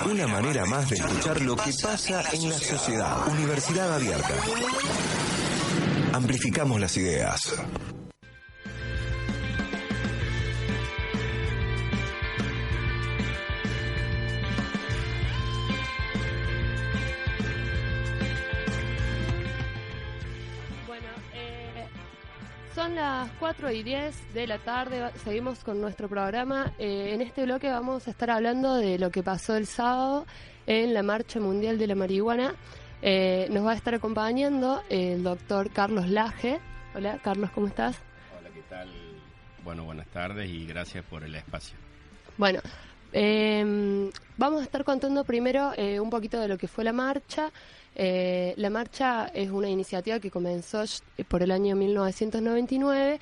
Una manera más de escuchar lo que pasa en la sociedad. Universidad Abierta. Amplificamos las ideas. Son las 4:10 de la tarde, seguimos con nuestro programa. En este bloque vamos a estar hablando de lo que pasó el sábado en la Marcha Mundial de la Marihuana. Nos va a estar acompañando el doctor Carlos Laje. Hola, Carlos, ¿cómo estás? Hola, ¿qué tal? Bueno, buenas tardes y gracias por el espacio. Bueno, vamos a estar contando primero un poquito de lo que fue la marcha. La marcha es una iniciativa que comenzó por el año 1999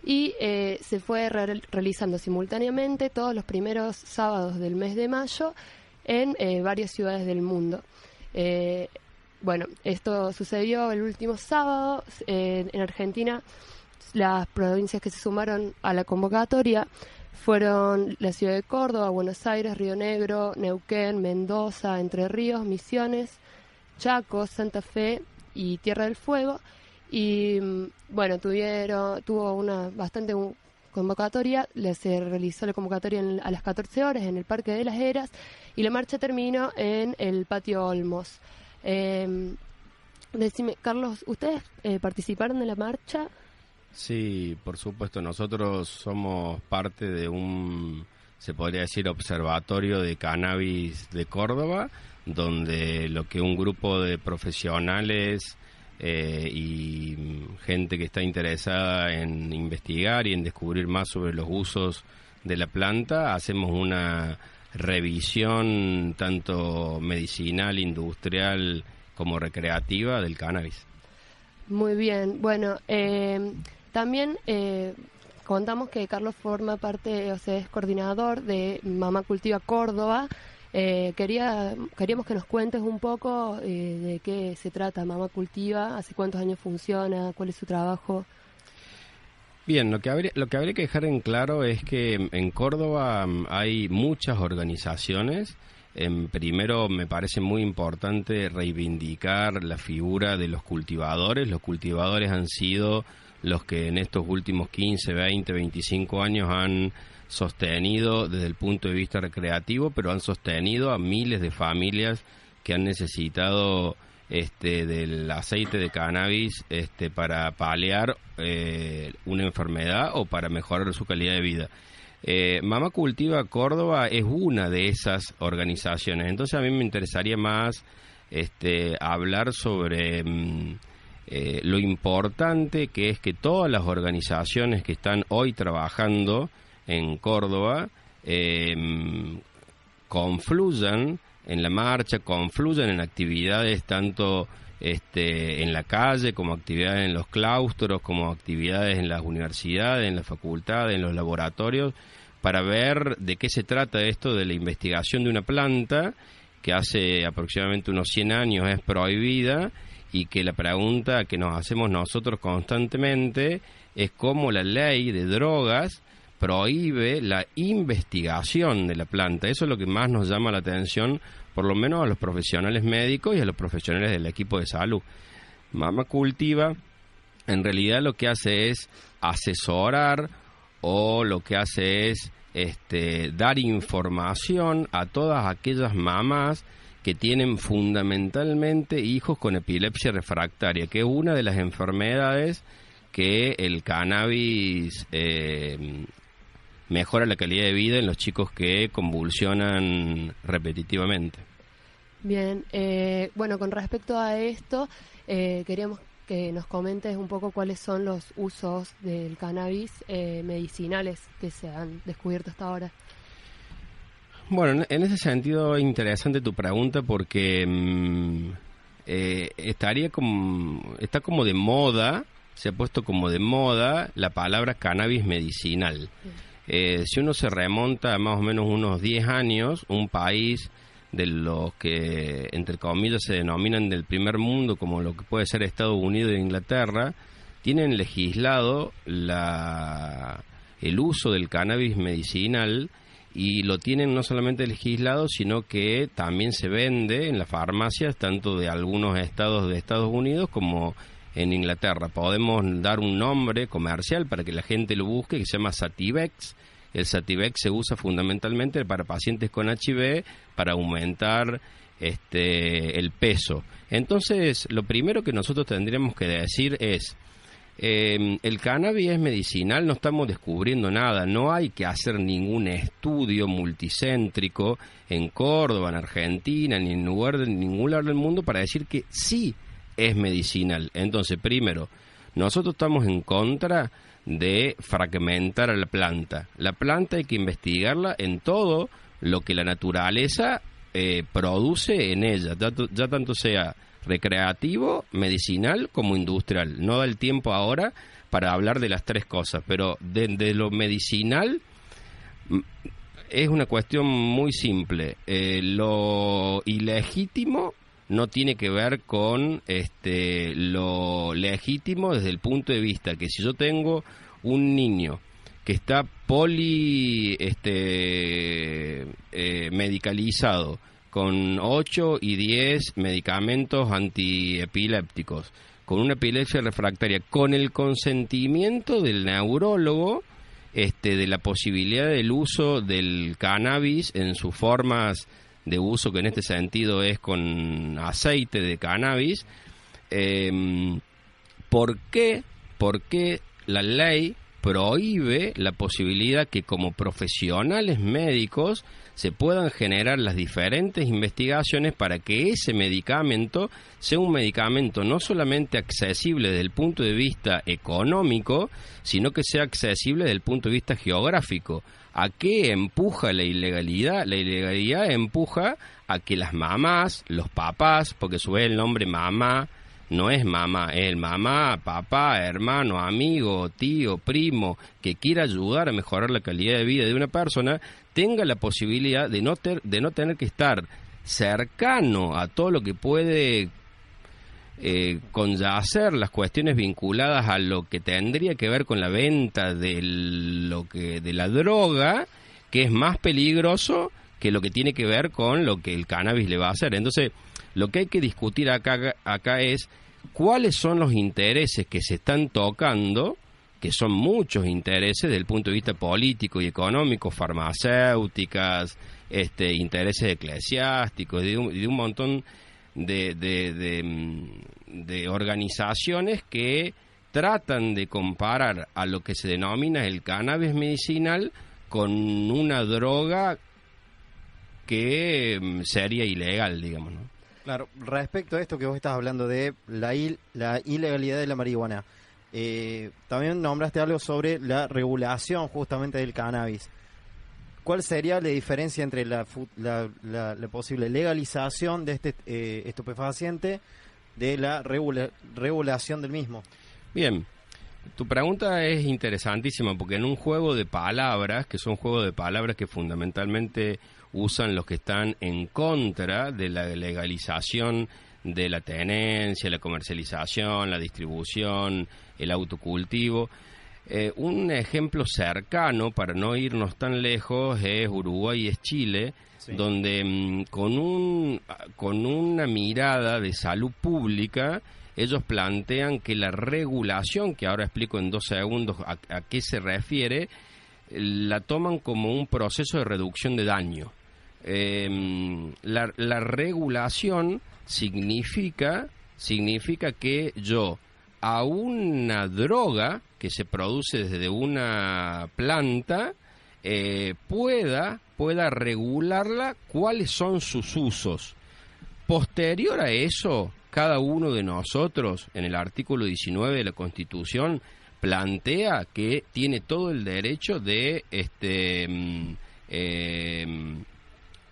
y se fue realizando simultáneamente todos los primeros sábados del mes de mayo en varias ciudades del mundo. Bueno, esto sucedió el último sábado. En Argentina, las provincias que se sumaron a la convocatoria fueron la ciudad de Córdoba, Buenos Aires, Río Negro, Neuquén, Mendoza, Entre Ríos, Misiones, Chaco, Santa Fe y Tierra del Fuego. Y bueno, tuvo una bastante convocatoria. Se realizó la convocatoria a las 14 horas en el Parque de las Heras y la marcha terminó en el Patio Olmos. Decime, Carlos, ¿ustedes participaron de la marcha? Sí, por supuesto. Nosotros somos parte de un, se podría decir, observatorio de cannabis de Córdoba, donde lo que un grupo de profesionales y gente que está interesada en investigar y en descubrir más sobre los usos de la planta, hacemos una revisión tanto medicinal, industrial como recreativa del cannabis. Muy bien, bueno, también contamos que Carlos forma parte, o sea, es coordinador de Mamá Cultiva Córdoba. Queríamos que nos cuentes un poco de qué se trata Mamá Cultiva, hace cuántos años funciona, cuál es su trabajo. Bien, lo que habría que dejar en claro es que en Córdoba hay muchas organizaciones. Primero, me parece muy importante reivindicar la figura de los cultivadores. Los cultivadores han sido los que en estos últimos 15, 20, 25 años han sostenido desde el punto de vista recreativo, pero han sostenido a miles de familias que han necesitado del aceite de cannabis para paliar una enfermedad o para mejorar su calidad de vida. Mamá Cultiva Córdoba es una de esas organizaciones. Entonces a mí me interesaría más hablar sobre lo importante que es que todas las organizaciones que están hoy trabajando en Córdoba confluyan en la marcha, confluyen en actividades tanto en la calle, como actividades en los claustros, como actividades en las universidades, en las facultades, en los laboratorios, para ver de qué se trata esto de la investigación de una planta que hace aproximadamente unos 100 años es prohibida, y que la pregunta que nos hacemos nosotros constantemente es cómo la ley de drogas prohíbe la investigación de la planta. Eso es lo que más nos llama la atención, por lo menos a los profesionales médicos y a los profesionales del equipo de salud. Mamá Cultiva en realidad lo que hace es asesorar, o lo que hace es dar información a todas aquellas mamás que tienen fundamentalmente hijos con epilepsia refractaria, que es una de las enfermedades que el cannabis mejora la calidad de vida en los chicos que convulsionan repetitivamente. Bien, bueno, con respecto a esto, queríamos que nos comentes un poco cuáles son los usos del cannabis medicinales que se han descubierto hasta ahora. Bueno, en ese sentido es interesante tu pregunta porque está como de moda, se ha puesto como de moda la palabra cannabis medicinal. Si uno se remonta a más o menos unos 10 años, un país de los que, entre comillas, se denominan del primer mundo, como lo que puede ser Estados Unidos e Inglaterra, tienen legislado el uso del cannabis medicinal, y lo tienen no solamente legislado, sino que también se vende en las farmacias, tanto de algunos estados de Estados Unidos como en Inglaterra. Podemos dar un nombre comercial para que la gente lo busque, que se llama Sativex. El Sativex se usa fundamentalmente para pacientes con HIV para aumentar el peso. Entonces, lo primero que nosotros tendríamos que decir es, el cannabis es medicinal, no estamos descubriendo nada, no hay que hacer ningún estudio multicéntrico en Córdoba, en Argentina, ni en ningún lugar del mundo para decir que sí es medicinal. Entonces, primero, nosotros estamos en contra de fragmentar a la planta. La planta hay que investigarla en todo lo que la naturaleza produce en ella, ya tanto sea recreativo, medicinal como industrial. No da el tiempo ahora para hablar de las tres cosas, pero de lo medicinal es una cuestión muy simple. Lo ilegítimo no tiene que ver con lo legítimo desde el punto de vista que si yo tengo un niño que está medicalizado con 8 y 10 medicamentos antiepilépticos, con una epilepsia refractaria, con el consentimiento del neurólogo, de la posibilidad del uso del cannabis en sus formas de uso, que en este sentido es con aceite de cannabis. ¿Por qué la ley prohíbe la posibilidad que como profesionales médicos se puedan generar las diferentes investigaciones para que ese medicamento sea un medicamento no solamente accesible desde el punto de vista económico, sino que sea accesible desde el punto de vista geográfico? ¿A qué empuja la ilegalidad? La ilegalidad empuja a que las mamás, los papás, porque a su vez el nombre mamá no es mamá, es el mamá, papá, hermano, amigo, tío, primo, que quiera ayudar a mejorar la calidad de vida de una persona, tenga la posibilidad de no tener que estar cercano a todo lo que puede conyacer las cuestiones vinculadas a lo que tendría que ver con la venta de la droga, que es más peligroso que lo que tiene que ver con lo que el cannabis le va a hacer. Entonces, lo que hay que discutir acá es cuáles son los intereses que se están tocando, que son muchos intereses desde el punto de vista político y económico, farmacéuticas, intereses eclesiásticos, de un montón de organizaciones que tratan de comparar a lo que se denomina el cannabis medicinal con una droga que sería ilegal, digamos, ¿no? Claro, respecto a esto que vos estás hablando de la ilegalidad de la marihuana, también nombraste algo sobre la regulación justamente del cannabis. ¿Cuál sería la diferencia entre la posible legalización de este estupefaciente de la regulación del mismo? Bien, tu pregunta es interesantísima porque en un juego de palabras, que son juegos de palabras que fundamentalmente usan los que están en contra de la legalización de la tenencia, la comercialización, la distribución, el autocultivo. Un ejemplo cercano, para no irnos tan lejos, es Uruguay y es Chile, sí, donde con una mirada de salud pública, ellos plantean que la regulación, que ahora explico en 2 segundos a qué se refiere, la toman como un proceso de reducción de daño. La regulación significa que yo a una droga que se produce desde una planta pueda regularla, cuáles son sus usos. Posterior a eso, cada uno de nosotros, en el artículo 19 de la Constitución, plantea que tiene todo el derecho de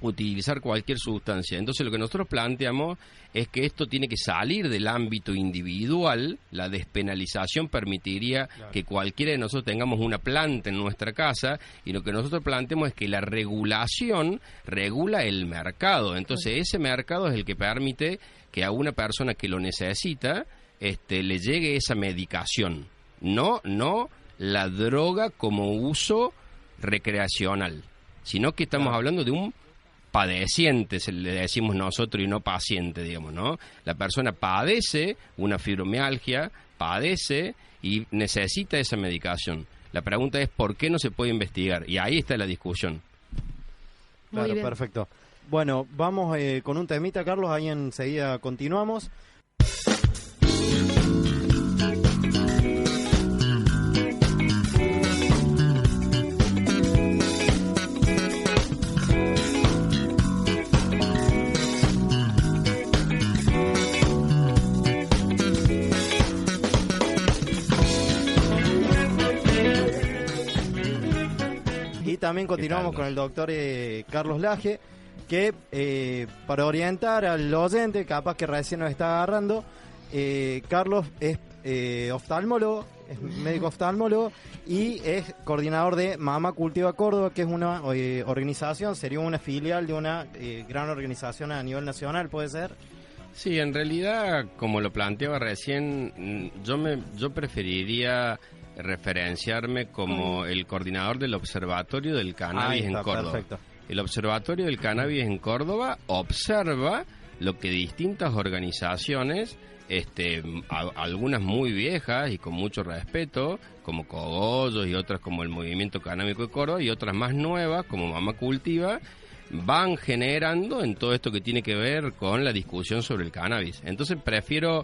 utilizar cualquier sustancia. Entonces lo que nosotros planteamos es que esto tiene que salir del ámbito individual. La despenalización permitiría que cualquiera de nosotros tengamos una planta en nuestra casa, y lo que nosotros planteamos es que la regulación regula el mercado. Entonces ese mercado es el que permite que a una persona que lo necesita le llegue esa medicación, no la droga como uso recreacional. sino que estamos hablando de un padeciente, le decimos nosotros, y no paciente, digamos, ¿no? La persona padece una fibromialgia, padece y necesita esa medicación. La pregunta es ¿por qué no se puede investigar? Y ahí está la discusión. Claro, perfecto. Bueno, vamos con un temita, Carlos, ahí enseguida continuamos. Y también continuamos con el doctor Carlos Laje, que para orientar al oyente, capaz que recién nos está agarrando, Carlos es oftalmólogo, es médico oftalmólogo y es coordinador de Mamá Cultiva Córdoba, que es una organización, sería una filial de una gran organización a nivel nacional, ¿puede ser? Sí, en realidad, como lo planteaba recién, yo preferiría referenciarme como el coordinador del Observatorio del Cannabis en Córdoba. Perfecto. El Observatorio del Cannabis en Córdoba observa lo que distintas organizaciones, algunas muy viejas y con mucho respeto, como Cogollos y otras como el Movimiento Canábico de Córdoba, y otras más nuevas como Mamá Cultiva, van generando en todo esto que tiene que ver con la discusión sobre el cannabis. Entonces prefiero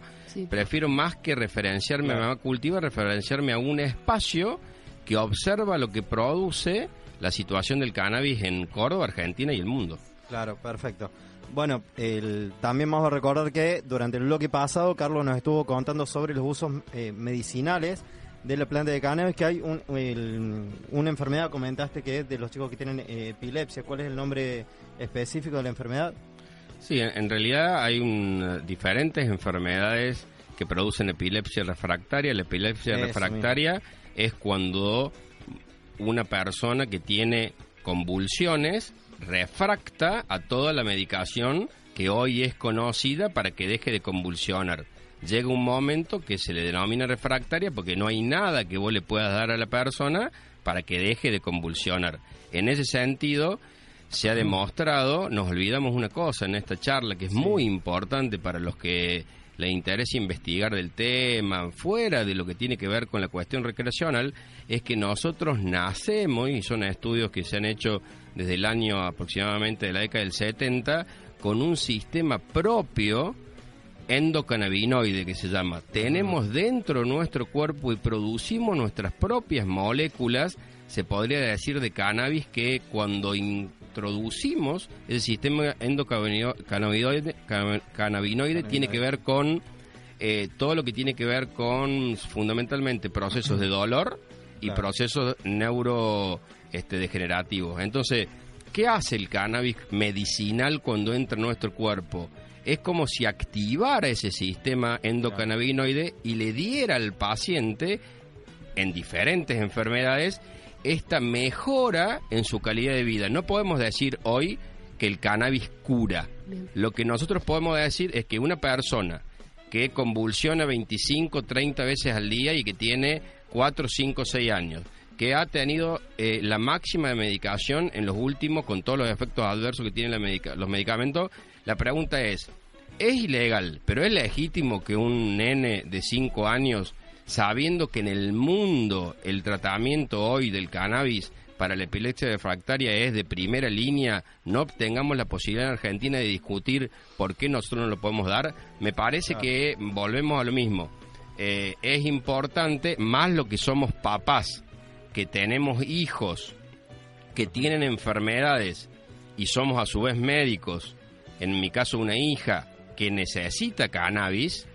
más que referenciarme a Mamá Cultiva, referenciarme a un espacio que observa lo que produce la situación del cannabis en Córdoba, Argentina y el mundo. Claro, perfecto. Bueno, también vamos a recordar que durante el bloque pasado Carlos nos estuvo contando sobre los usos medicinales de la planta de cannabis, que hay una enfermedad, comentaste, que es de los chicos que tienen epilepsia. ¿Cuál es el nombre específico de la enfermedad? Sí, en realidad hay diferentes enfermedades que producen epilepsia refractaria. La epilepsia refractaria es cuando una persona que tiene convulsiones refracta a toda la medicación que hoy es conocida para que deje de convulsionar. Llega un momento que se le denomina refractaria porque no hay nada que vos le puedas dar a la persona para que deje de convulsionar. En ese sentido, se ha demostrado, nos olvidamos una cosa en esta charla que es muy importante para los que le interesa investigar del tema, fuera de lo que tiene que ver con la cuestión recreacional, es que nosotros nacemos, y son estudios que se han hecho desde el año aproximadamente de la década del 70, con un sistema propio endocannabinoide que se llama. Tenemos dentro nuestro cuerpo y producimos nuestras propias moléculas, se podría decir, de cannabis, que cuando introducimos el sistema endocannabinoide tiene que ver con todo lo que tiene que ver con fundamentalmente procesos de dolor y procesos neurodegenerativos. Entonces, ¿qué hace el cannabis medicinal cuando entra en nuestro cuerpo? Es como si activara ese sistema endocannabinoide y le diera al paciente, en diferentes enfermedades, esta mejora en su calidad de vida. No podemos decir hoy que el cannabis cura. Bien. Lo que nosotros podemos decir es que una persona que convulsiona 25, 30 veces al día y que tiene 4, 5, 6 años, que ha tenido la máxima de medicación en los últimos, con todos los efectos adversos que tienen los medicamentos, la pregunta es ilegal, pero es legítimo que un nene de 5 años, sabiendo que en el mundo el tratamiento hoy del cannabis para la epilepsia refractaria es de primera línea, no tengamos la posibilidad en Argentina de discutir por qué nosotros no lo podemos dar? Me parece que volvemos a lo mismo. Es importante, más lo que somos papás, que tenemos hijos que tienen enfermedades y somos a su vez médicos, en mi caso una hija que necesita cannabis,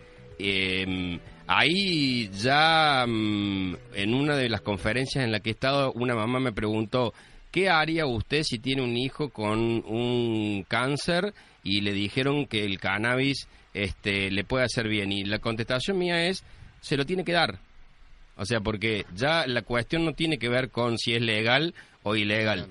ahí ya en una de las conferencias en la que he estado, una mamá me preguntó, ¿qué haría usted si tiene un hijo con un cáncer y le dijeron que el cannabis le puede hacer bien? Y la contestación mía es, se lo tiene que dar. O sea, porque ya la cuestión no tiene que ver con si es legal o ilegal.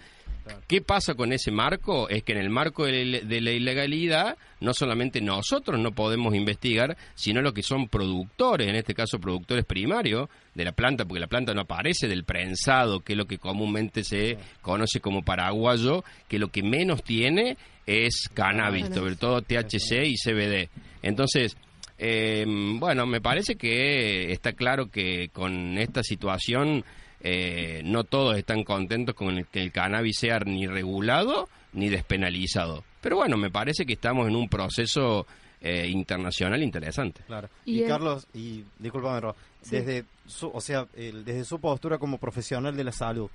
¿Qué pasa con ese marco? Es que en el marco de la ilegalidad, no solamente nosotros no podemos investigar, sino los que son productores, en este caso productores primarios de la planta, porque la planta no aparece del prensado, que es lo que comúnmente se conoce como paraguayo, que lo que menos tiene es cannabis, sobre todo THC y CBD. Entonces, bueno, me parece que está claro que con esta situación no todos están contentos con que el cannabis sea ni regulado ni despenalizado. Pero bueno, me parece que estamos en un proceso internacional interesante. Claro. Y Carlos, y discúlpame, Ro, desde desde su postura como profesional de la salud,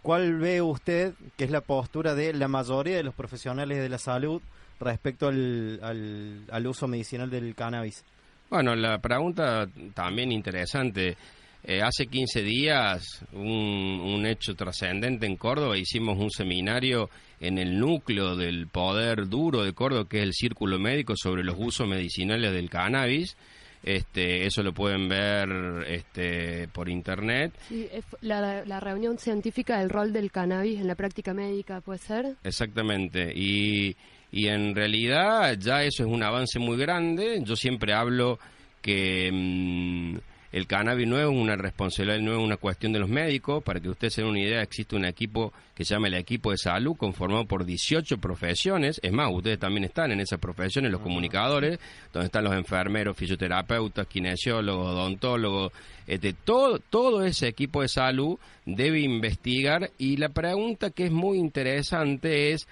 ¿cuál ve usted que es la postura de la mayoría de los profesionales de la salud respecto al uso medicinal del cannabis? Bueno, la pregunta también interesante. Hace 15 días, un hecho trascendente en Córdoba, hicimos un seminario en el núcleo del poder duro de Córdoba, que es el Círculo Médico, sobre los usos medicinales del cannabis. Eso lo pueden ver por internet. Sí, la reunión científica del rol del cannabis en la práctica médica, ¿puede ser? Exactamente, y en realidad ya eso es un avance muy grande. Yo siempre hablo que el cannabis no es una responsabilidad, no es una cuestión de los médicos. Para que ustedes se den una idea, existe un equipo que se llama el equipo de salud, conformado por 18 profesiones. Es más, ustedes también están en esas profesiones, los comunicadores, donde están los enfermeros, fisioterapeutas, kinesiólogos, odontólogos. Todo ese equipo de salud debe investigar, y la pregunta que es muy interesante es,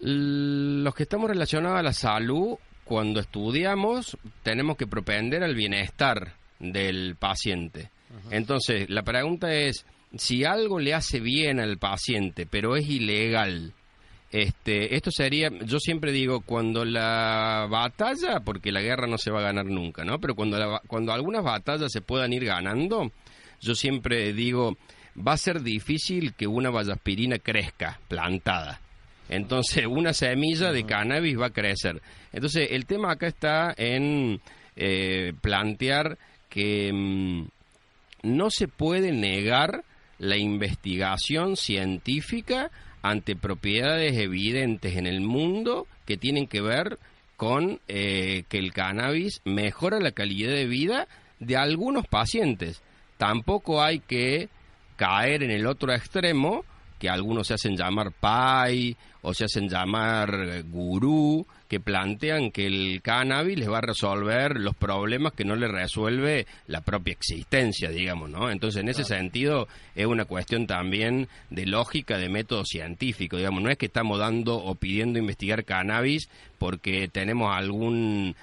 los que estamos relacionados a la salud, cuando estudiamos, tenemos que propender al bienestar del paciente. Entonces, la pregunta es, si algo le hace bien al paciente, pero es ilegal, esto sería, yo siempre digo, cuando la batalla, porque la guerra no se va a ganar nunca, ¿no? Pero cuando algunas batallas se puedan ir ganando, yo siempre digo, va a ser difícil que una vallaspirina crezca plantada. Entonces, una semilla de cannabis va a crecer. Entonces, el tema acá está en plantear que no se puede negar la investigación científica ante propiedades evidentes en el mundo que tienen que ver con que el cannabis mejora la calidad de vida de algunos pacientes. Tampoco hay que caer en el otro extremo, que algunos se hacen llamar pai o se hacen llamar gurú, que plantean que el cannabis les va a resolver los problemas que no le resuelve la propia existencia, digamos, ¿no? Entonces, en ese sentido, es una cuestión también de lógica, de método científico, digamos. No es que estamos dando o pidiendo investigar cannabis porque tenemos algún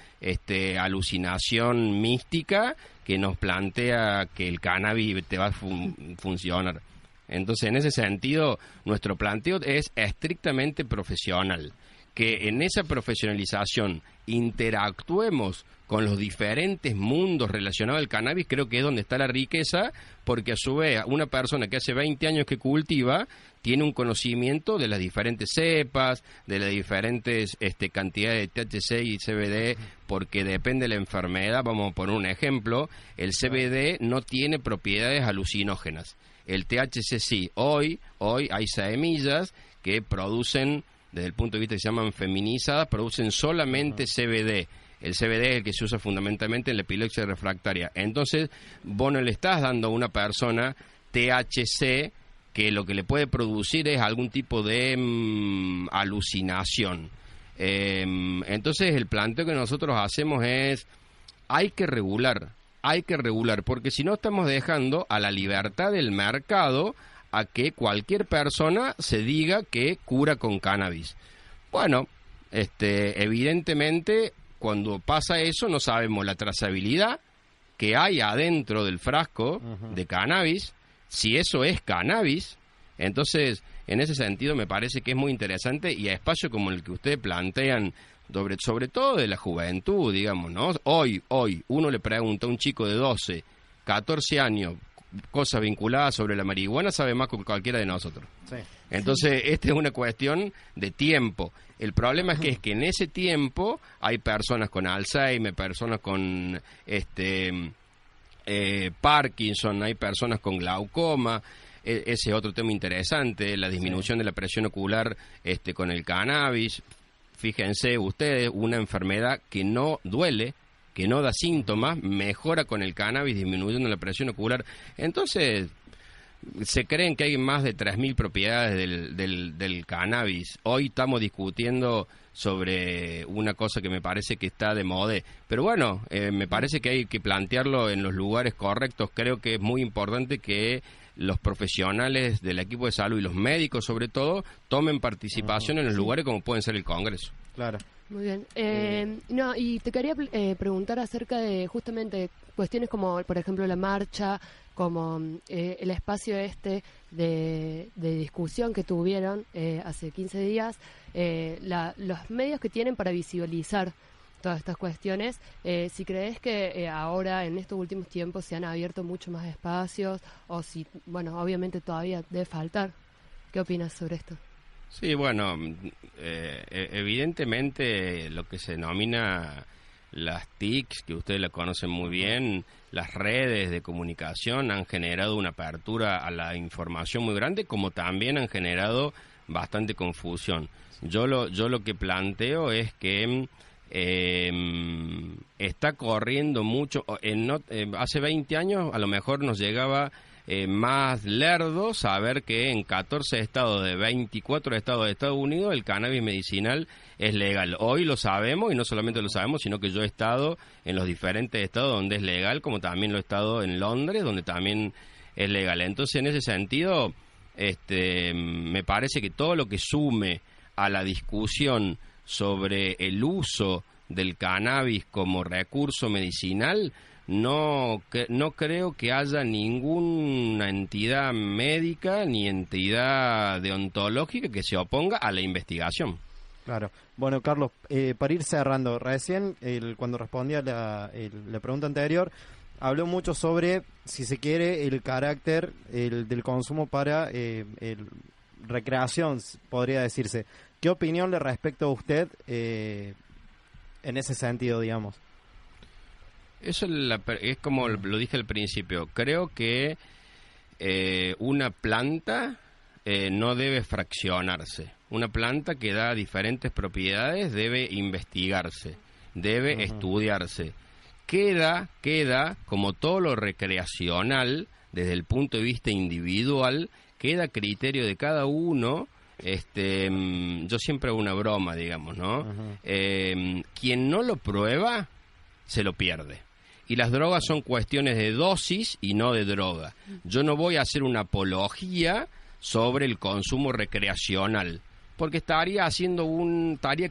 alucinación mística que nos plantea que el cannabis te va a funcionar. Entonces, en ese sentido, nuestro planteo es estrictamente profesional, que en esa profesionalización interactuemos con los diferentes mundos relacionados al cannabis. Creo que es donde está la riqueza, porque a su vez una persona que hace 20 años que cultiva tiene un conocimiento de las diferentes cepas, de las diferentes cantidades de THC y CBD, porque depende de la enfermedad. Vamos a poner un ejemplo: el CBD no tiene propiedades alucinógenas, el THC sí. Hoy hay semillas que producen, desde el punto de vista que se llaman feminizadas, producen solamente CBD. El CBD es el que se usa fundamentalmente en la epilepsia refractaria. Entonces, vos no le estás dando a una persona THC, que lo que le puede producir es algún tipo de alucinación. Entonces, el planteo que nosotros hacemos es, hay que regular, porque si no estamos dejando a la libertad del mercado a que cualquier persona se diga que cura con cannabis. Bueno, evidentemente, cuando pasa eso, no sabemos la trazabilidad que hay adentro del frasco de cannabis, si eso es cannabis. Entonces, en ese sentido, me parece que es muy interesante, y a espacios como el que ustedes plantean, sobre todo de la juventud, digamos, ¿no? Hoy, uno le pregunta a un chico de 12, 14 años, cosas vinculadas sobre la marihuana, sabe más que cualquiera de nosotros. Sí. Entonces, esta es una cuestión de tiempo. El problema es que en ese tiempo hay personas con Alzheimer, personas con Parkinson, hay personas con glaucoma. ese otro tema interesante, la disminución de la presión ocular con el cannabis. Fíjense ustedes, una enfermedad que no duele, que no da síntomas, mejora con el cannabis disminuyendo la presión ocular. Entonces, se creen que hay más de 3.000 propiedades del cannabis. Hoy estamos discutiendo sobre una cosa que me parece que está de moda. Pero bueno, me parece que hay que plantearlo en los lugares correctos. Creo que es muy importante que los profesionales del equipo de salud y los médicos, sobre todo, tomen participación en los lugares como pueden ser el Congreso. Claro. Muy bien. No, y te quería preguntar acerca de justamente cuestiones como, por ejemplo, la marcha, como el espacio de discusión que tuvieron hace 15 días, los medios que tienen para visibilizar todas estas cuestiones, si crees que ahora en estos últimos tiempos se han abierto mucho más espacios o si, bueno, obviamente todavía debe faltar. ¿Qué opinas sobre esto? Sí, bueno, evidentemente lo que se denomina las TICs, que ustedes la conocen muy bien, las redes de comunicación han generado una apertura a la información muy grande, como también han generado bastante confusión. Yo lo que planteo es que está corriendo mucho. Hace 20 años a lo mejor nos llegaba más lerdo saber que en 14 estados de 24 estados de Estados Unidos el cannabis medicinal es legal. Hoy lo sabemos, y no solamente lo sabemos, sino que yo he estado en los diferentes estados donde es legal, como también lo he estado en Londres, donde también es legal. Entonces, en ese sentido, me parece que todo lo que sume a la discusión sobre el uso del cannabis como recurso medicinal, no creo que haya ninguna entidad médica ni entidad deontológica que se oponga a la investigación. Claro. Bueno, Carlos, para ir cerrando, recién cuando respondía la pregunta anterior, habló mucho sobre, si se quiere, el carácter del consumo para recreación, podría decirse. ¿Qué opinión le respecta a usted en ese sentido, digamos? Eso es como lo dije al principio. Creo que una planta no debe fraccionarse. Una planta que da diferentes propiedades debe investigarse, debe estudiarse. Queda, como todo lo recreacional, desde el punto de vista individual, queda a criterio de cada uno. Yo siempre hago una broma, digamos, ¿no? Quien no lo prueba, se lo pierde. Y las drogas son cuestiones de dosis y no de droga. Yo no voy a hacer una apología sobre el consumo recreacional, porque estaría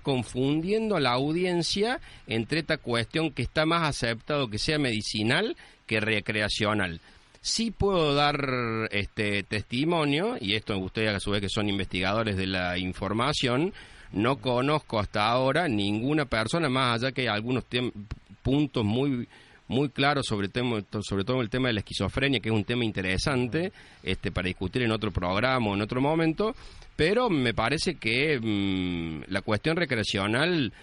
confundiendo a la audiencia entre esta cuestión que está más aceptado que sea medicinal que recreacional. Sí puedo dar testimonio, y esto ustedes a su vez que son investigadores de la información, no conozco hasta ahora ninguna persona, más allá que hay algunos puntos muy claros sobre todo el tema de la esquizofrenia, que es un tema interesante para discutir en otro programa o en otro momento, pero me parece que la cuestión recreacional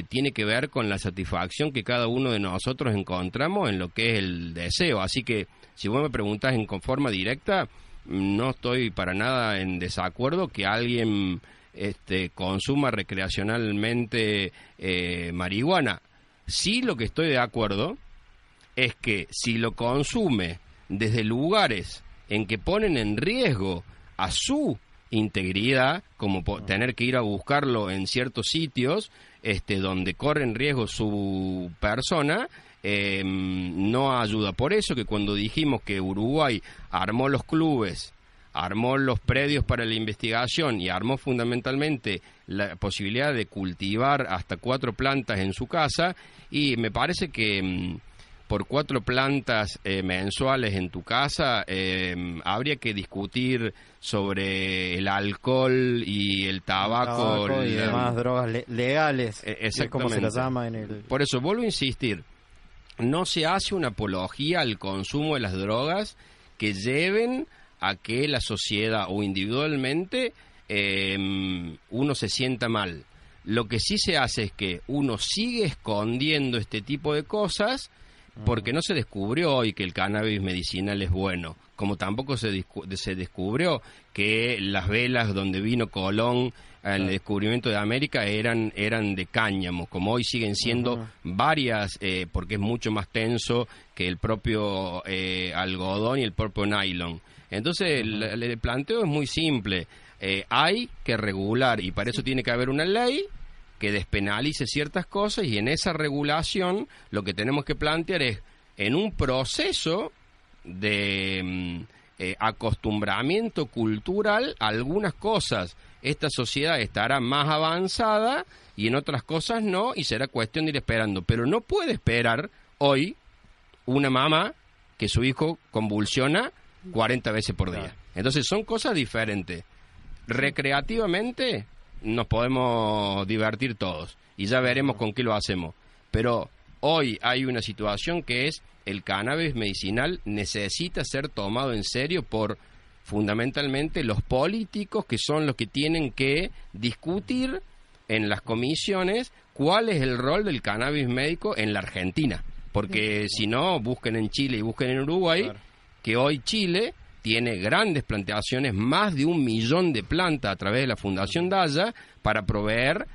tiene que ver con la satisfacción que cada uno de nosotros encontramos en lo que es el deseo. Así que si vos me preguntás en forma directa, no estoy para nada en desacuerdo que alguien consuma recreacionalmente marihuana. Sí, lo que estoy de acuerdo es que si lo consume desde lugares en que ponen en riesgo a su integridad, como tener que ir a buscarlo en ciertos sitios donde corre en riesgo su persona, no ayuda. Por eso que cuando dijimos que Uruguay armó los clubes, armó los predios para la investigación y armó fundamentalmente la posibilidad de cultivar hasta 4 plantas en su casa, y me parece que por 4 plantas mensuales en tu casa habría que discutir sobre el alcohol y el tabaco y demás drogas legales, exactamente, como se las llama en el... Por eso vuelvo a insistir, no se hace una apología al consumo de las drogas que lleven a que la sociedad o individualmente uno se sienta mal. Lo que sí se hace es que uno sigue escondiendo este tipo de cosas porque no se descubrió hoy que el cannabis medicinal es bueno, como tampoco se descubrió que las velas donde vino Colón al descubrimiento de América eran de cáñamo, como hoy siguen siendo varias, porque es mucho más tenso que el propio algodón y el propio nylon. Entonces, el planteo es muy simple. Hay que regular, y para eso tiene que haber una ley que despenalice ciertas cosas, y en esa regulación lo que tenemos que plantear es, en un proceso de acostumbramiento cultural, algunas cosas esta sociedad estará más avanzada y en otras cosas no, y será cuestión de ir esperando. Pero no puede esperar hoy una mamá que su hijo convulsiona 40 veces por día. Entonces son cosas diferentes. Recreativamente nos podemos divertir todos y ya veremos con qué lo hacemos. Pero hoy hay una situación que es el cannabis medicinal necesita ser tomado en serio por fundamentalmente los políticos, que son los que tienen que discutir en las comisiones cuál es el rol del cannabis médico en la Argentina. Porque si no, busquen en Chile y busquen en Uruguay, que hoy Chile tiene grandes plantaciones, más de 1 millón de plantas a través de la Fundación Daya para proveer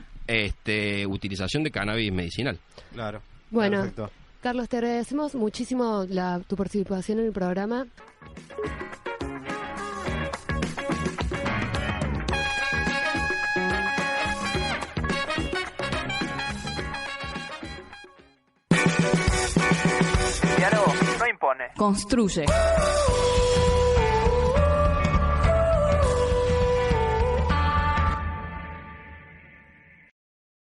utilización de cannabis medicinal. Claro. Bueno, perfecto. Carlos, te agradecemos muchísimo tu participación en el programa. Diálogo no impone. Construye.